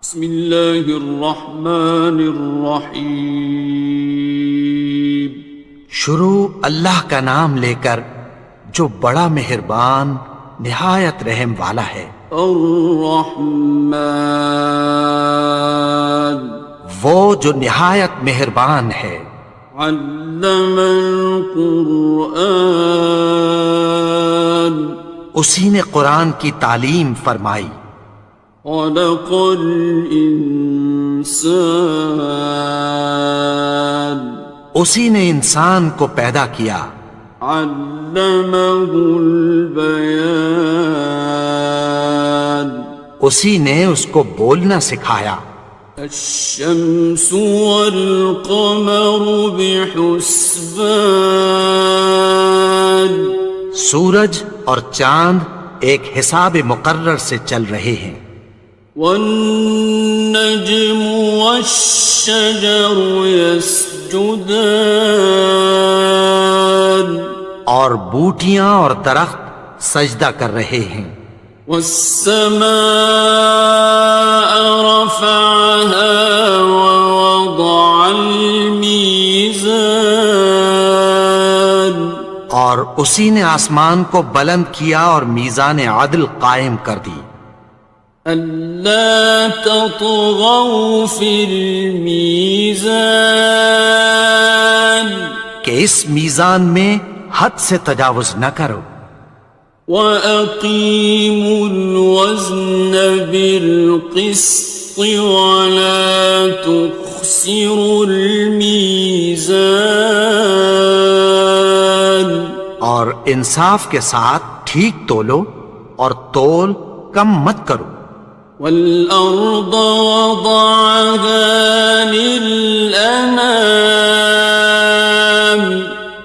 بسم اللہ الرحمن الرحیم۔ شروع اللہ کا نام لے کر جو بڑا مہربان نہایت رحم والا ہے۔ الرحمن، وہ جو نہایت مہربان ہے۔ علم القرآن، اسی نے قرآن کی تعلیم فرمائی۔ خلق الانسان، اسی نے انسان کو پیدا کیا۔ علمہ البیان، اسی نے اس کو بولنا سکھایا۔ الشمس والقمر بحسبان، سورج اور چاند ایک حساب مقرر سے چل رہے ہیں۔ والنجم والشجر يسجدان، اور بوٹیاں اور درخت سجدہ کر رہے ہیں۔ والسماء رفعها ووضع الميزان، اور اسی نے آسمان کو بلند کیا اور میزان عدل قائم کر دی۔ ألا تطغوا في الميزان، کہ اس میزان میں حد سے تجاوز نہ کرو۔ وَأَقِيمُوا الْوَزْنَ بِالْقِسْطِ وَلَا تُخْسِرُوا الْمِيزَانَ، اور انصاف کے ساتھ ٹھیک تولو اور تول کم مت کرو۔ وَالْأَرْضَ وَضَعَهَا لِلْأَنَامِ،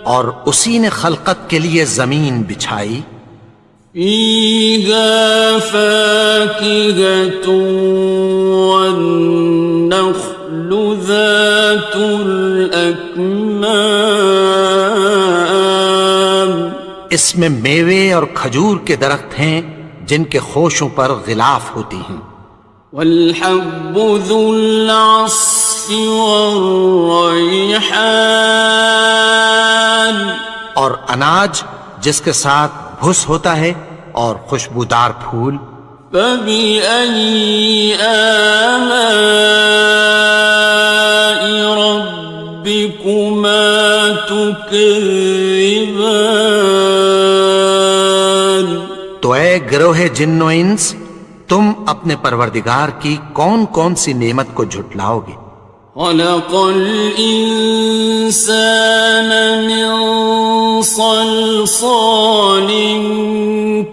اور اسی نے خلقت کے لیے زمین بچھائی۔ فِيهَا فَاكِهَةٌ وَالنَّخْلُ ذَاتُ الْأَكْمَامِ، اس میں میوے اور کھجور کے درخت ہیں جن کے خوشوں پر غلاف ہوتی ہیں۔ وَالْحَبُّ ذُو الْعَصْفِ وَالرَّيْحَانِ، اور اناج جس کے ساتھ بھس ہوتا ہے اور خوشبودار پھول۔ فَبِأَيِّ آلَاءِ رَبِّكُمَا تُكَذِّبَانِ، تو اے گروہ جن و انس، تم اپنے پروردگار کی کون کون سی نعمت کو جھٹلاؤ گے؟ خَلَقَ الْإِنسَانَ مِنْ صَلْصَالٍ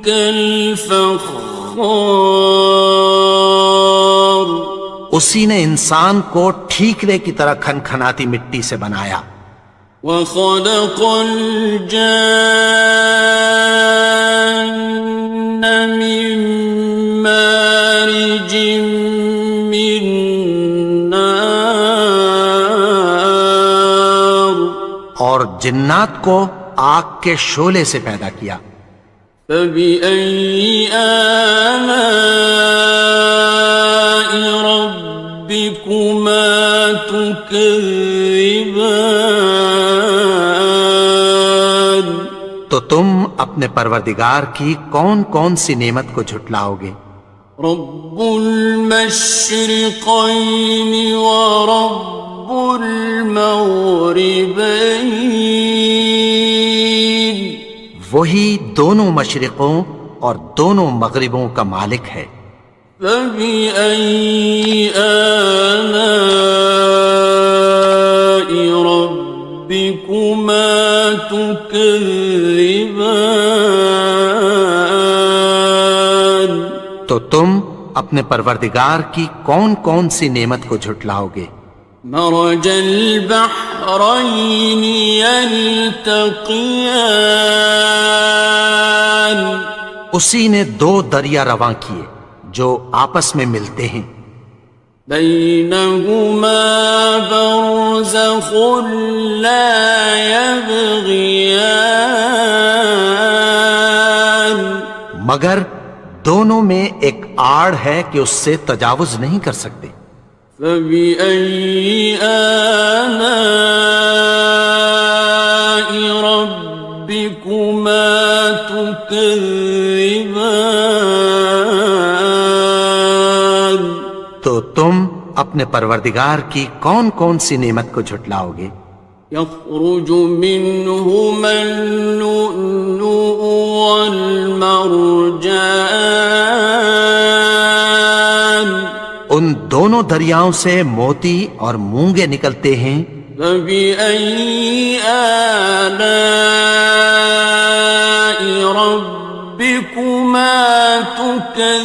كَالْفَخَّارِ، اسی نے انسان کو ٹھیکرے کی طرح کھنکھناتی مٹی سے بنایا۔ وَخَلَقَ الْجَانَّ مِن مَّارِجٍ مِّن نَّارٍ، اور جنات کو آگ کے شعلے سے پیدا کیا۔ فَبِأَيِّ آلَاءِ رَبِّكُمَا تُكَذِّبَانِ، تو تم اپنے پروردگار کی کون کون سی نعمت کو جھٹلاؤ گے؟ رب المشرقین ورب المغربین، وہی دونوں مشرقوں اور دونوں مغربوں کا مالک ہے۔ فَبِأَيِّ آلَاءِ رَبِّكُمَا تُكَذِّبَانِ، تو تم اپنے پروردگار کی کون کون سی نعمت کو جھٹلاؤ گے؟ مرج البحرین یلتقیان، اسی نے دو دریا رواں کیے جو آپس میں ملتے ہیں۔ بینہما برزخ لا یبغیان، مگر دونوں میں ایک آڑ ہے کہ اس سے تجاوز نہیں کر سکتے۔ فبأي آلاء ربكما تكذبان؟ تو تم اپنے پروردگار کی کون کون سی نعمت کو جھٹلاؤ گے؟ يخرج منهما اللؤلؤ والمرجان ان دونوں دریاؤں سے موتی اور مونگے نکلتے ہیں۔ فبأي آلاء ربكما تكذبان؟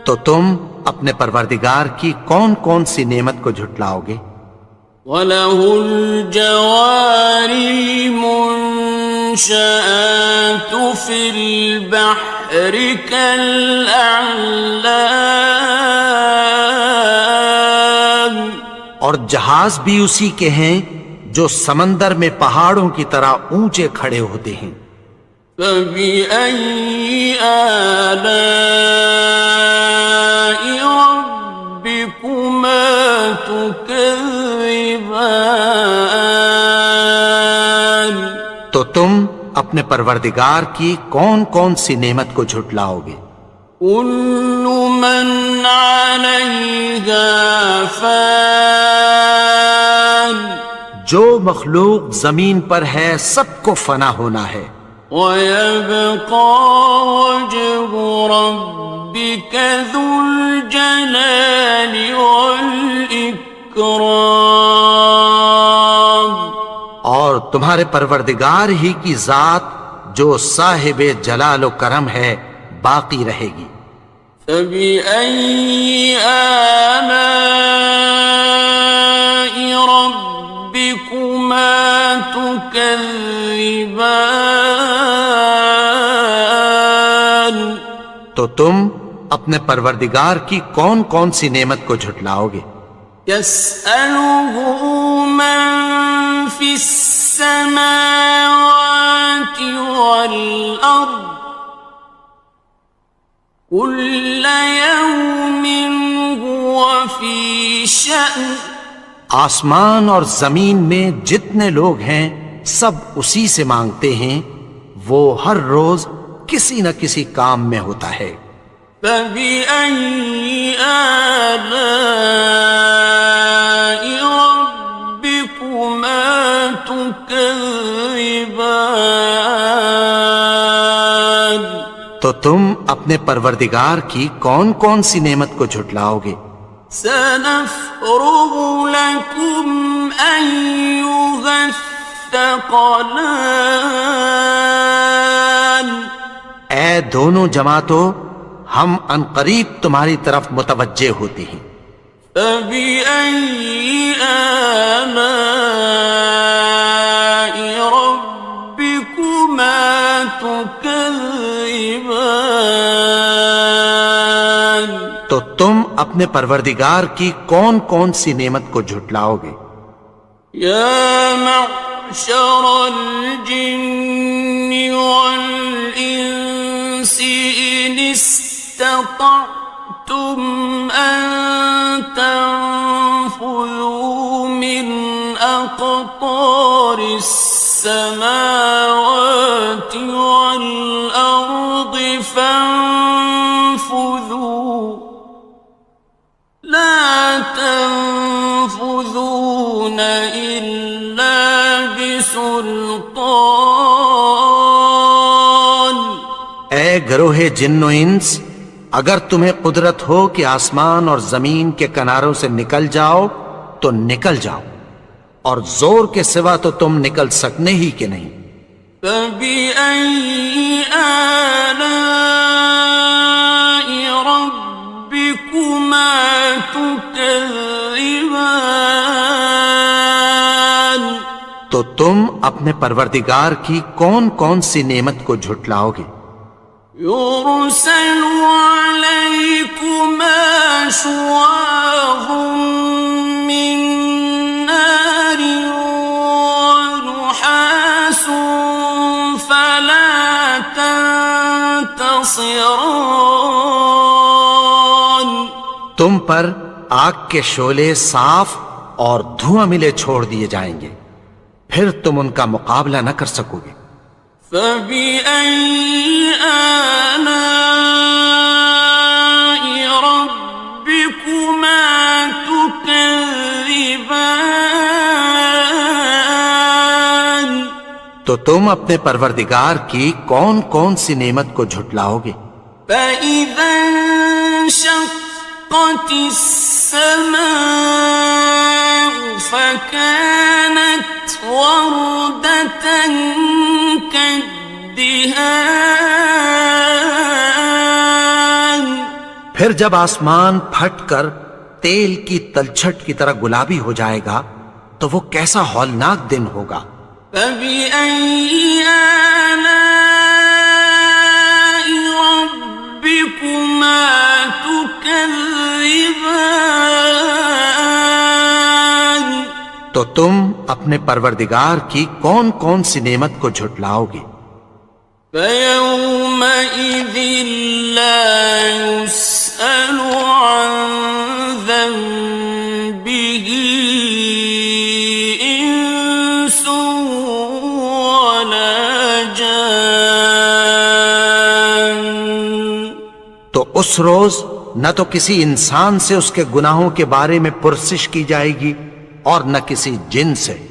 تو تم اپنے پروردگار کی کون کون سی نعمت کو جھٹلاؤ گے؟ وَلَهُ الْجَوَارِ الْمُنشَآتُ فِي الْبَحْرِ كَالْأَعْلَامِ، اور جہاز بھی اسی کے ہیں جو سمندر میں پہاڑوں کی طرح اونچے کھڑے ہوتے ہیں۔ فَبِأَيِّ آلَاءِ رَبِّكُمَا تُكَذِّبَانِ؟ تو تم اپنے پروردگار کی کون کون سی نعمت کو جھٹلاؤ گے؟ كُلُّ مَنْ عَلَيْهَا فَانٍ، جو مخلوق زمین پر ہے سب کو فنا ہونا ہے۔ وَيَبْقَى وَجْهُ رَبِّكَ ذُو الْجَلَالِ وَالْإِكْرَامِ، اور تمہارے پروردگار ہی کی ذات جو صاحب جلال و کرم ہے باقی رہے گی۔ فَبِأَيِّ آلَاءِ رَبِّكُمَا تُكَذِّبَانِ؟ تو تم اپنے پروردگار کی کون کون سی نعمت کو جھٹلاؤ گے؟ يَسْأَلُهُ مَن فِي السَّمَاوَاتِ وَالْأَرْضِ كُلَّ يَوْمٍ هُوَ فِي شَأْنٍ، آسمان اور زمین میں جتنے لوگ ہیں سب اسی سے مانگتے ہیں، وہ ہر روز کسی نہ کسی کام میں ہوتا ہے۔ فَبِأَيِّ آلَاءِ رَبِّكُمَا تُكَذِّبَانِ؟ تو تم اپنے پروردگار کی کون کون سی نعمت کو جھٹلاؤ گے؟ سَنَفْرُغُ لَكُمْ أَيُّهَ الثَّقَلَانِ، اے دونوں جماعتوں ہم عنقریب تمہاری طرف متوجہ ہوتے ہیں۔ فَبِأَيِّ آلَاءِ رَبِّكُمَا تُكَذِّبَانِ؟ تو تم اپنے پروردگار کی کون کون سی نعمت کو جھٹلاؤ گے؟ يَا مَعْشَرَ الْجِنِّ وَالْإِنسِ إِنِ اسْتَطَعْتُمْ أَن تَنفُذُوا مِنْ أَقْطَارِ السَّمَاوَاتِ وَالْأَرْضِ فَانفُذُوا لَا تَنفُذُونَ إِلَّا بِسُلْطَانٍ۔ اے گروہ جن و انس، اگر تمہیں قدرت ہو کہ آسمان اور زمین کے کناروں سے نکل جاؤ تو نکل جاؤ، اور زور کے سوا تو تم نکل سکنے ہی کہ نہیں۔ فَبِأَيِّ آلَاءِ رَبِّكُمَا تُكَذِّبَانِ؟ تو تم اپنے پروردگار کی کون کون سی نعمت کو جھٹلاؤ گے؟ يُرْسَلُ عَلَيْكُمَا شُوَاظٌ مِّن نَّارٍ وَنُحَاسٌ فَلَا خاصرون. تم پر آگ کے شعلے صاف اور دھواں ملے چھوڑ دیے جائیں گے، پھر تم ان کا مقابلہ نہ کر سکو گے۔ فَبِأَيِّ آلَاءِ رَبِّكُمَا تُكَذِّبَانِ. تو تم اپنے پروردگار کی کون کون سی نعمت کو جھٹلاؤ گے؟ فَإِذَا انشَقَّتِ السَّمَاءُ فَكَانَتْ وَرْدَةً كَالدِّهَانِ. پھر جب آسمان پھٹ کر تیل کی تلچھٹ کی طرح گلابی ہو جائے گا تو وہ کیسا ہولناک دن ہوگا۔ فَبِأَيِّ آلَاءِ رَبِّكُمَا تُكَذِّبَانِ. تو تم اپنے پروردگار کی کون کون سی نعمت کو جھٹلاؤ گے؟ فَيَوْمَئِذٍ لَا يُسْأَلُ عَنْ ذَنبِهِ إِنسٌ وَلَا جَانٌ. تو اس روز نہ تو کسی انسان سے اس کے گناہوں کے بارے میں پرسش کی جائے گی اور نہ کسی جن سے۔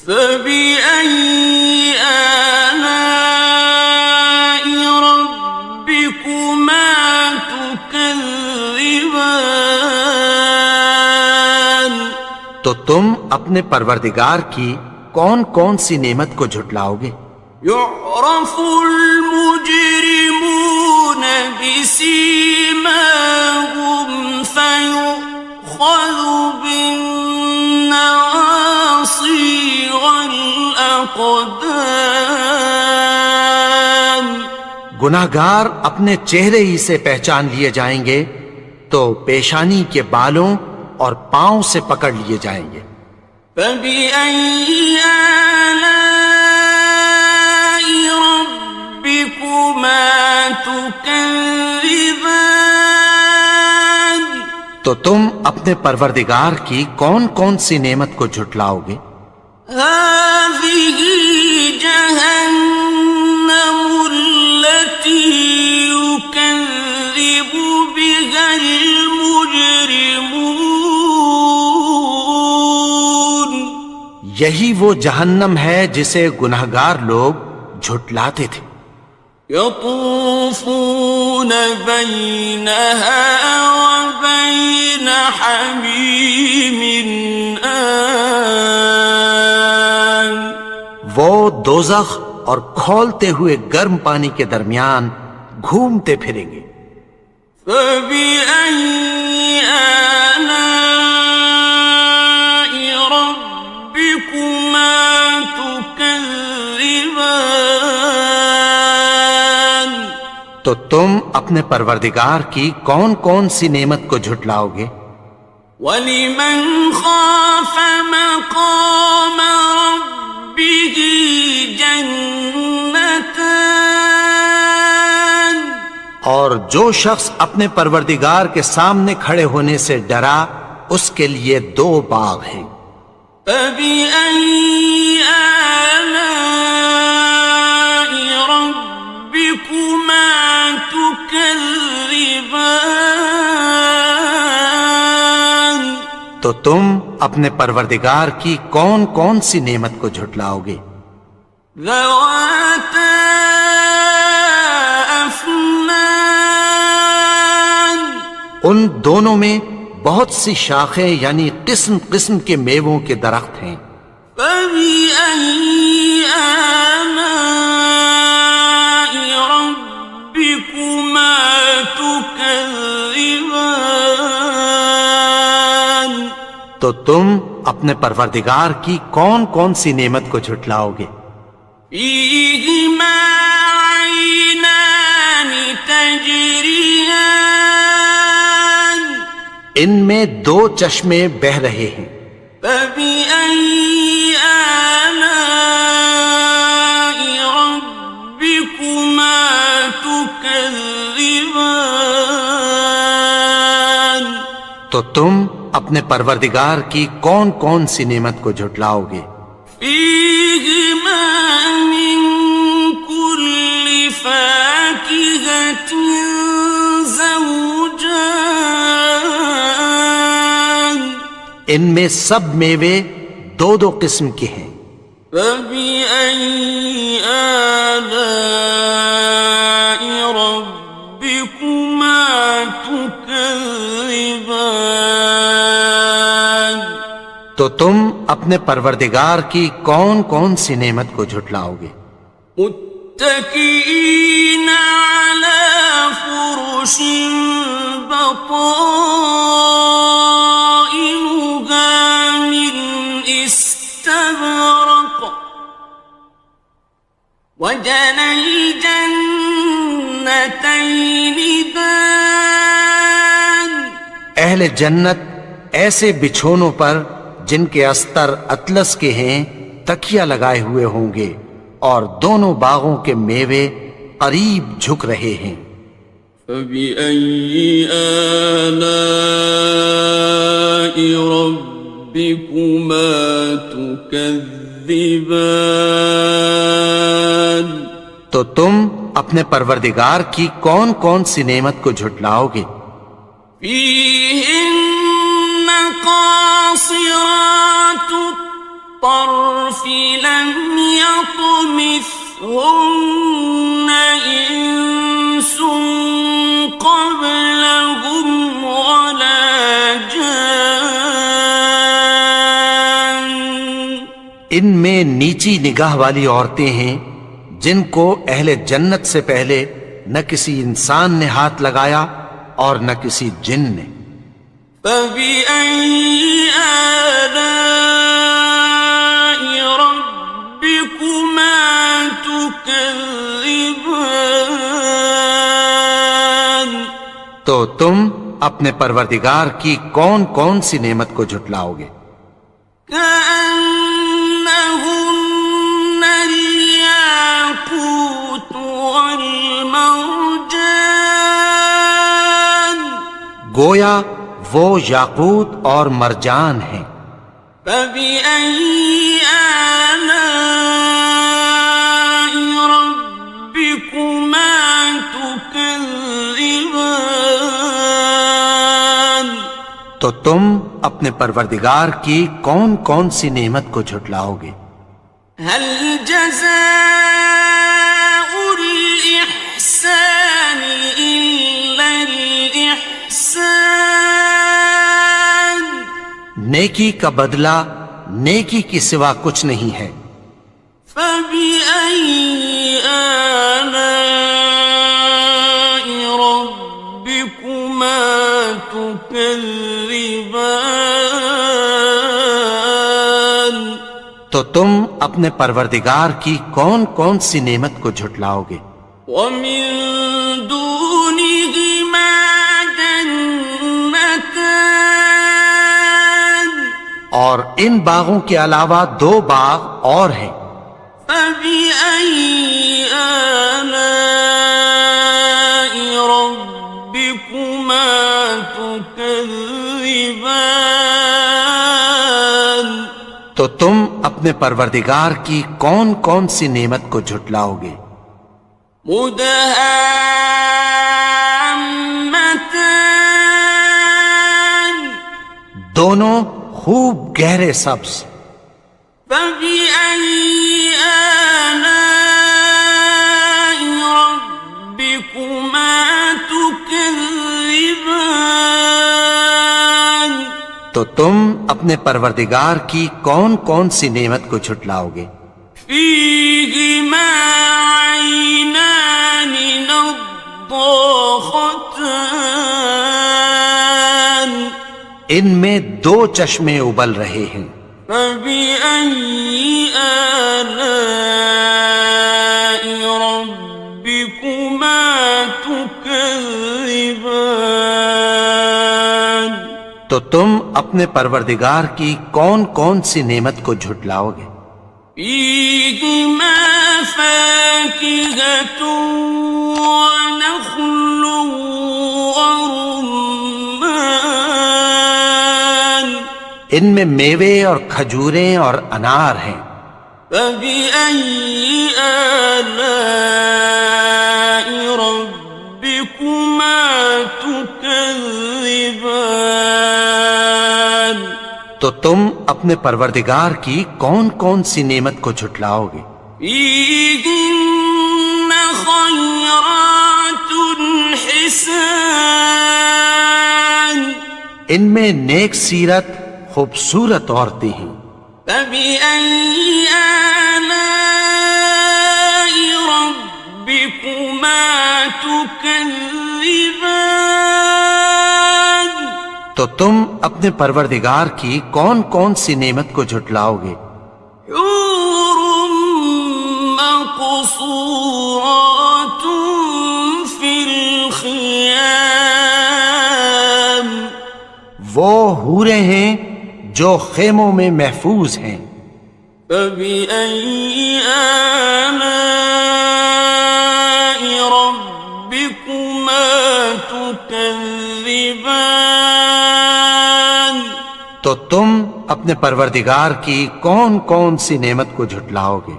فَبِأَيِّ آلَاءِ رَبِّكُمَا تُكَذِّبَانِ. تو تم اپنے پروردگار کی کون کون سی نعمت کو جھٹلاؤ گے؟ يُعْرَفُ الْمُجْرِمُونَ بِسِيمَاهُمْ فَيُؤْخَذُ بِالنَّوَاصِي وَالْأَقْدَامِ. گناہگار اپنے چہرے ہی سے پہچان لیے جائیں گے تو پیشانی کے بالوں اور پاؤں سے پکڑ لیے جائیں گے۔ فَبِأَيِّ آلَاءِ رَبِّكُمَا تُكَذِّبَانِ. تو تم اپنے پروردگار کی کون کون سی نعمت کو جھٹلاؤ گے؟ هَٰذِهِ جَهَنَّمُ الَّتِي يُكَذِّبُ بِهَا الْمُجْرِمُونَ. یہی وہ جہنم ہے جسے گناہگار لوگ جھٹلاتے تھے۔ يَطُوفُونَ بَيْنَهَا وَبَيْنَ حَمِيمٍ آنٍ. وہ دوزخ اور کھولتے ہوئے گرم پانی کے درمیان گھومتے پھریں گے۔ فَبِأَيِّ آلَاءِ رَبِّكُمَا تُكَذِّبَانِ. تو تم اپنے پروردگار کی کون کون سی نعمت کو جھٹلاؤ گے؟ وَلِمَنْ خَافَ مَقَامَ رَبِّهِ جَنَّتَانِ. اور جو شخص اپنے پروردگار کے سامنے کھڑے ہونے سے ڈرا اس کے لیے دو باغ ہیں۔ فَبِأَيِّ آلَاءِ رَبِّكُمَا تُكَذِّبَانِ. تو تم اپنے پروردگار کی کون کون سی نعمت کو جھٹلاؤ گے؟ ذَوَاتَا أَفْنَانٍ. ان دونوں میں بہت سی شاخیں یعنی قسم قسم کے میووں کے درخت ہیں۔ فَبِأَيِّ آلَاءِ رَبِّكُمَا تُكَذِّبَانِ. تو تم اپنے پروردگار کی کون کون سی نعمت کو جھٹلاؤ گے؟ فِيهِمَا عَيْنَانِ تَجْرِيَانِ. ان میں دو چشمے بہہ رہے ہیں۔ فَبِأَيِّ آلَاءِ رَبِّكُمَا تُكَذِّبَانِ. تكذبان تو تم اپنے پروردگار کی کون کون سی نعمت کو جھٹلاؤ گے؟ فيهما من كل فاكهة زوجان ان میں سب میوے دو دو قسم کے ہیں۔ فبأي آلاء ربكما تكذبان تو تم اپنے پروردگار کی کون کون سی نعمت کو جھٹلاؤ گے؟ متكئين على فرش بطائنها من استبرق وجنى الجنتين دان اہل جنت ایسے بچھونوں پر جن کے استر اطلس کے ہیں تکیہ لگائے ہوئے ہوں گے، اور دونوں باغوں کے میوے قریب جھک رہے ہیں۔ فبأي آلاء ربكما تكذبان تو تم اپنے پروردگار کی کون کون سی نعمت کو جھٹلاؤ گے؟ فيهن قاصرات الطرف لم يطمثهن إنس قبلهم ولا جان ان میں نیچی نگاہ والی عورتیں ہیں جن کو اہل جنت سے پہلے نہ کسی انسان نے ہاتھ لگایا اور نہ کسی جن نے۔ فبأي آلاء ربكما تكذبان تو تم اپنے پروردگار کی کون کون سی نعمت کو جھٹلاؤ گے؟ كأنهن الياقوت والمرجان گویا وہ یاقوت اور مرجان ہیں۔ فبأي آلاء ربكما تكذبان تو تم اپنے پروردگار کی کون کون سی نعمت کو جھٹلاؤ گے؟ هل جزاء الإحسان إلا الإحسان نیکی کا بدلہ نیکی کی سوا کچھ نہیں ہے۔ فبأي آلاء ربكما تكذبان تو تم اپنے پروردگار کی کون کون سی نعمت کو جھٹلاؤ گے؟ ومن دونهما جنتان اور ان باغوں کے علاوہ دو باغ اور ہیں۔ فبأي آلاء ربكما تكذبان تو تم اپنے پروردگار کی کون کون سی نعمت کو جھٹلاؤ گے؟ مدهامتان دونوں خوب گہرے سبز۔ فبأي آلاء ربكما تكذبان تو تم اپنے پروردگار کی کون کون سی نعمت کو جھٹلاؤ گے؟ فيهما عينان نضاختان ان میں دو چشمے ابل رہے ہیں۔ فبأي آلاء ربكما تكذبان تو تم اپنے پروردگار کی کون کون سی نعمت کو جھٹلاؤ گے؟ فيهما فاكهة ونخل ورمان ان میں میوے اور کھجوریں اور انار ہیں. فبأي آلاء ربكما تكذبان تو تم اپنے پروردگار کی کون کون سی نعمت کو جھٹلاؤ گے؟ فيهن خيرات حسان ان میں نیک سیرت خوبصورت عورتیں ہیں. فبأي آلاء ربكما تكذبان تو تم اپنے پروردگار کی کون کون سی نعمت کو جھٹلاؤ گے؟ حور مقصورات في الخيام وہ حوریں ہیں جو خیموں میں محفوظ ہیں. فبأي آلاء ربكما تكذبان تو تم اپنے پروردگار کی کون کون سی نعمت کو جھٹلاؤ گے؟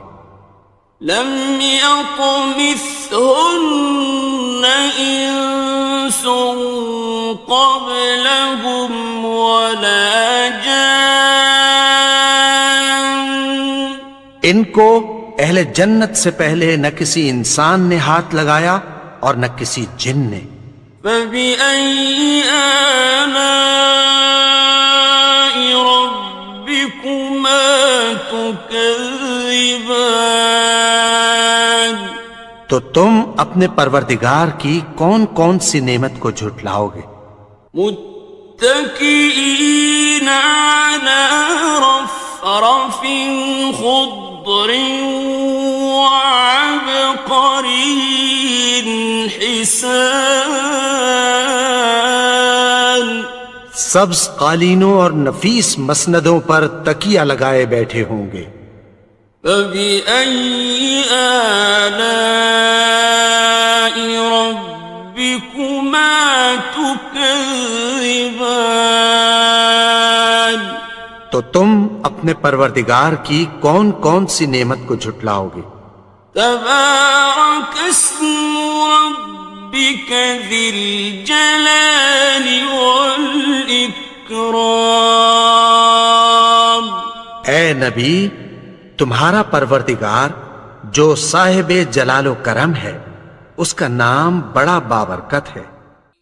لم يطمثهن إنس قبلهم ولا جان ان کو اہل جنت سے پہلے نہ کسی انسان نے ہاتھ لگایا اور نہ کسی جن نے. فبأي آلاء ربكما تكذبان تو تم اپنے پروردگار کی کون کون سی نعمت کو جھٹلاؤ گے؟ متكئين على رفرف خضر وعبقري حسان سبز قالینوں اور نفیس مسندوں پر تکیہ لگائے بیٹھے ہوں گے. فبأي آلاء ربكما تكذبان تو تم اپنے پروردگار کی کون کون سی نعمت کو جھٹلاؤ گے؟ تبارك اسم ربك ذي الجلال والإكرام اے نبی، تمہارا پروردگار جو صاحب جلال و کرم ہے، اس کا نام بڑا بابرکت ہے.